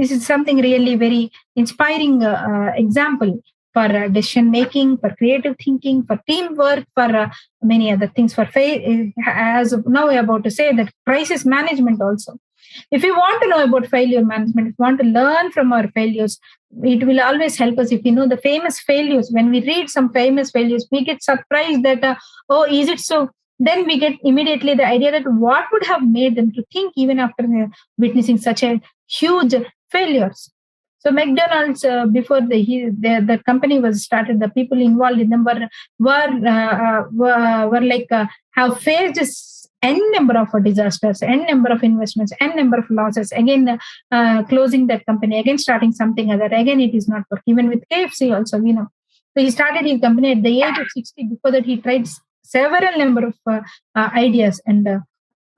this is something really very inspiring example for decision making, for creative thinking, for teamwork, for many other things. For as now we're about to say that crisis management also. If you want to know about failure management, if you want to learn from our failures, it will always help us if you know the famous failures. When we read some famous failures, we get surprised that, oh, is it so? Then we get immediately the idea that what would have made them to think even after witnessing such a huge failures. So McDonald's, before the company was started, the people involved in them were like have faced n number of disasters, n number of investments, n number of losses. Again, closing that company, again starting something other. Again, it is not working. Even with KFC, also we know. So he started his company at the age of 60. Before that, he tried several number of ideas, and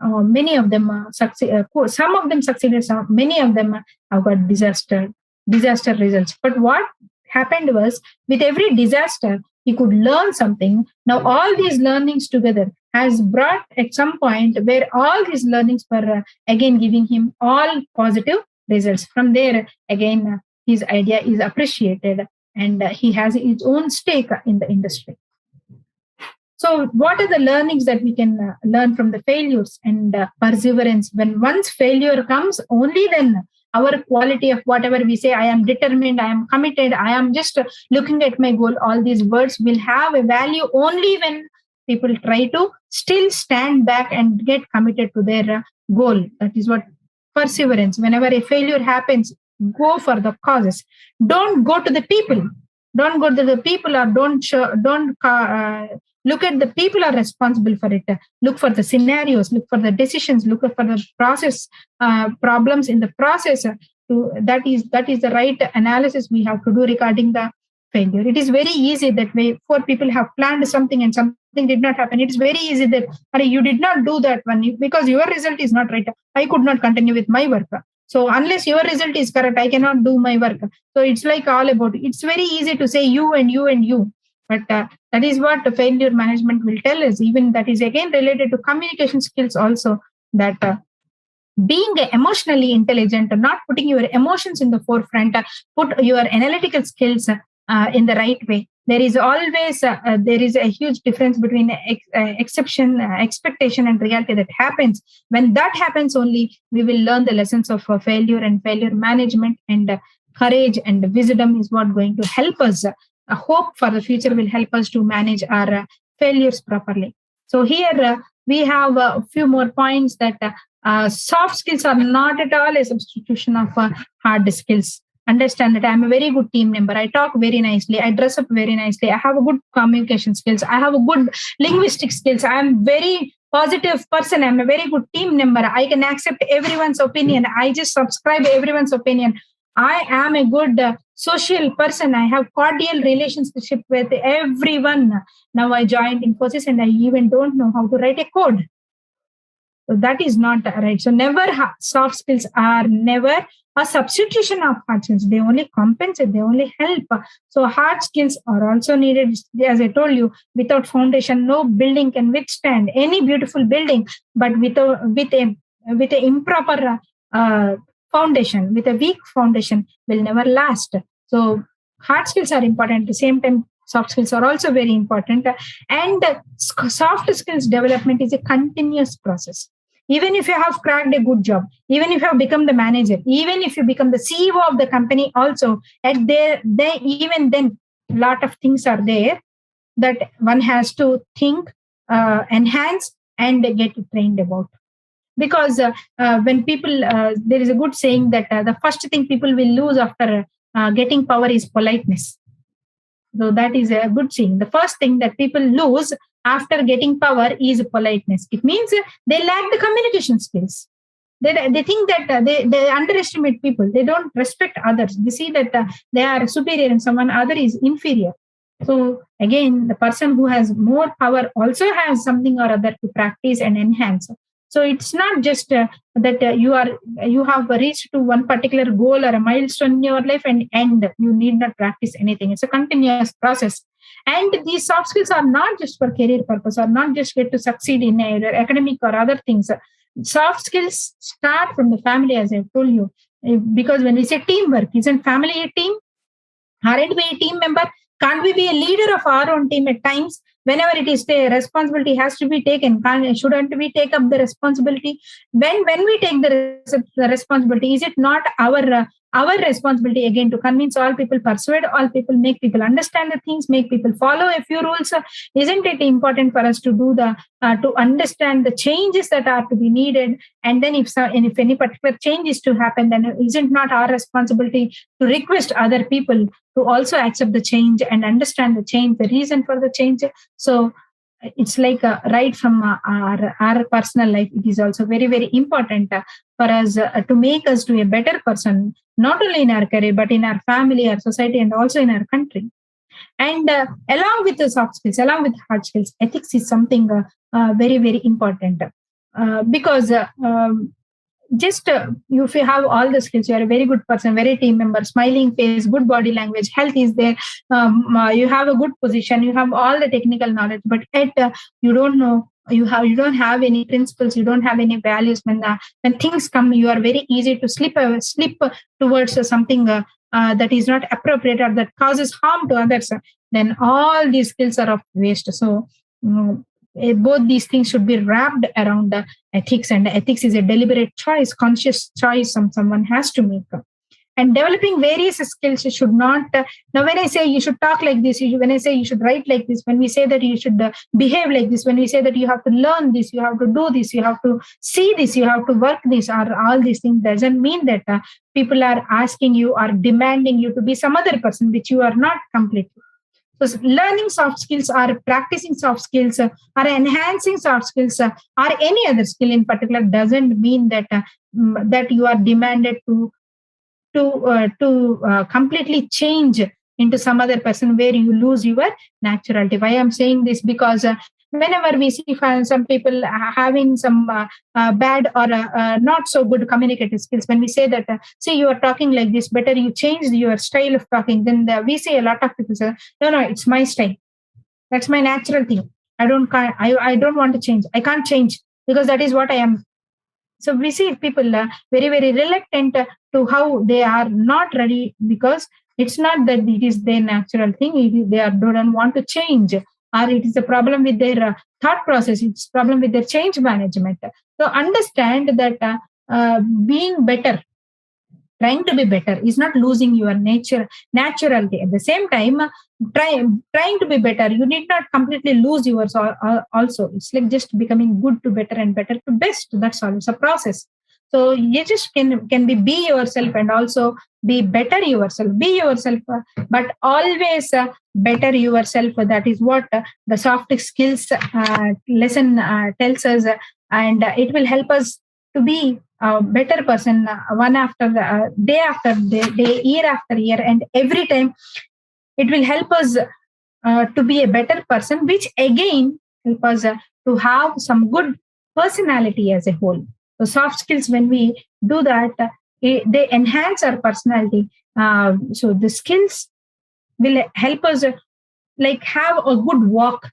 many of them succeeded. Some of them succeeded. Many of them have got disaster results. But what happened was, with every disaster, he could learn something. Now, all these learnings together has brought at some point where all these learnings were again giving him all positive results. From there, again, his idea is appreciated, and he has his own stake in the industry. So what are the learnings that we can learn from the failures and perseverance? When once failure comes, only then our quality of whatever we say, I am determined, I am committed, I am just looking at my goal, all these words will have a value only when people try to still stand back and get committed to their goal. That is what perseverance. Whenever a failure happens, go for the causes. Don't go to the people. Don't go to the people, or don't look at the people are responsible for it. Look for the scenarios, look for the decisions, look for the process, problems in the process. That is the right analysis we have to do regarding the failure. It is very easy that way. Four people have planned something and something did not happen. It is very easy that you did not do that one because your result is not right. I could not continue with my work. So unless your result is correct, I cannot do my work. So it's like all about it. It's very easy to say you and you and you. But that is what the failure management will tell us. Even that is again related to communication skills also, that being emotionally intelligent, not putting your emotions in the forefront, put your analytical skills in the right way. There is always there is a huge difference between expectation and reality that happens. When that happens only, we will learn the lessons of failure and failure management, and courage and wisdom is what going to help us. A hope for the future will help us to manage our failures properly. So here we have a few more points that soft skills are not at all a substitution of hard skills. Understand that I am a very good team member. I talk very nicely. I dress up very nicely. I have a good communication skills. I have a good linguistic skills. I am very positive person. I'm a very good team member. I can accept everyone's opinion. I just subscribe everyone's opinion. I am a good social person. I have cordial relationship with everyone. Now I joined Infosys and I even don't know how to write a code. So that is not right. So never soft skills are never a substitution of hard skills. They only compensate. They only help. So hard skills are also needed. As I told you, without foundation, no building can withstand any beautiful building. But with a improper foundation, with a weak foundation, will never last. So hard skills are important. At the same time, soft skills are also very important. And soft skills development is a continuous process. Even if you have cracked a good job, even if you have become the manager, even if you become the CEO of the company also, even then, a lot of things are there that one has to think, enhance, and get trained about. Because when people, there is a good saying that the first thing people will lose after getting power is politeness. So that is a good saying. The first thing that people lose after getting power is politeness. It means they lack the communication skills. They think that they underestimate people. They don't respect others. They see that they are superior and someone other is inferior. So again, the person who has more power also has something or other to practice and enhance. So it's not just that you have reached to one particular goal or a milestone in your life and end. You need not practice anything. It's a continuous process. And these soft skills are not just for career purpose or not just get to succeed in either academic or other things. Soft skills start from the family, as I told you. Because when we say teamwork, isn't family a team? Aren't we a team member? Can't we be a leader of our own team at times? Whenever it is the responsibility has to be taken, shouldn't we take up the responsibility? When we take the responsibility, is it not our responsibility again to convince all people, persuade all people, make people understand the things, make people follow a few rules? Isn't it important for us to do the to understand the changes that are to be needed? And then and if any particular change is to happen, then isn't not our responsibility to request other people to also accept the change and understand the change, the reason for the change? So it's like right from our personal life, it is also very, very important for us to make us to a better person, not only in our career, but in our family, our society, and also in our country. And along with the soft skills, along with hard skills, ethics is something very, very important because just if you have all the skills, you are a very good person, very team member, smiling face, good body language, health is there, you have a good position, you have all the technical knowledge, but yet you don't know, you don't have any principles, you don't have any values. When things come, you are very easy to slip towards something that is not appropriate or that causes harm to others. Then all these skills are of waste. So both these things should be wrapped around ethics, and ethics is a deliberate choice, conscious choice someone has to make. And developing various skills should not now when I say you should talk like this, when I say you should write like this, when we say that you should behave like this, when we say that you have to learn this, you have to do this, you have to see this, you have to work this, or all these things, doesn't mean that people are asking you or demanding you to be some other person which you are not completely. So learning soft skills or practicing soft skills or enhancing soft skills or any other skill in particular doesn't mean that that you are demanded to completely change into some other person where you lose your naturality. Why I'm saying this? Because whenever we see some people having some bad or not so good communicative skills, when we say that, see, you are talking like this, better you change your style of talking, then we say a lot of people say, no, it's my style. That's my natural thing. I don't want to change. I can't change because that is what I am. So we see people very, very reluctant to how they are not ready, because it's not that it is their natural thing. They don't want to change, or it is a problem with their thought process. It's a problem with their change management. So understand that being better, trying to be better, is not losing your naturality. At the same time, trying to be better, you need not completely lose yours also. It's like just becoming good to better and better to best. That's all. It's a process. So you just can be yourself and also be better yourself. Be yourself, but always better yourself. That is what the soft skills lesson tells us, and it will help us to be a better person one after the day after day, year after year, and every time it will help us to be a better person, which again help us to have some good personality as a whole. So soft skills, when we do that, they enhance our personality. So the skills will help us like have a good walk.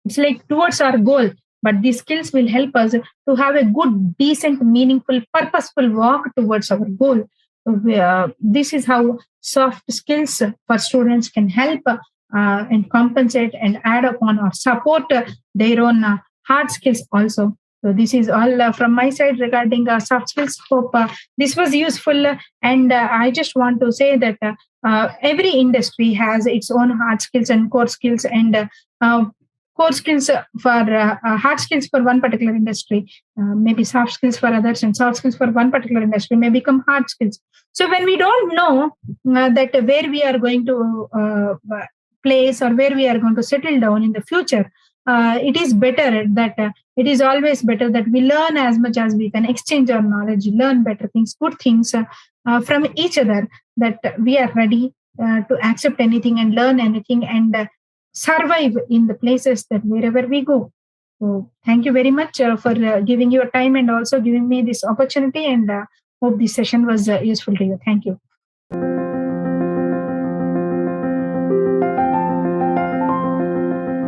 It's like towards our goal, but these skills will help us to have a good, decent, meaningful, purposeful walk towards our goal. So, this is how soft skills for students can help and compensate and add upon or support their own hard skills also. So this is all from my side regarding soft skills. Hope this was useful. And I just want to say that every industry has its own hard skills and core skills, and core skills for hard skills for one particular industry, maybe soft skills for others, and soft skills for one particular industry may become hard skills. So when we don't know that where we are going to place or where we are going to settle down in the future, it is better that it is always better that we learn as much as we can, exchange our knowledge, learn better things, good things from each other, that we are ready to accept anything and learn anything and survive in the places that wherever we go. So thank you very much for giving your time and also giving me this opportunity, and hope this session was useful to you. Thank you.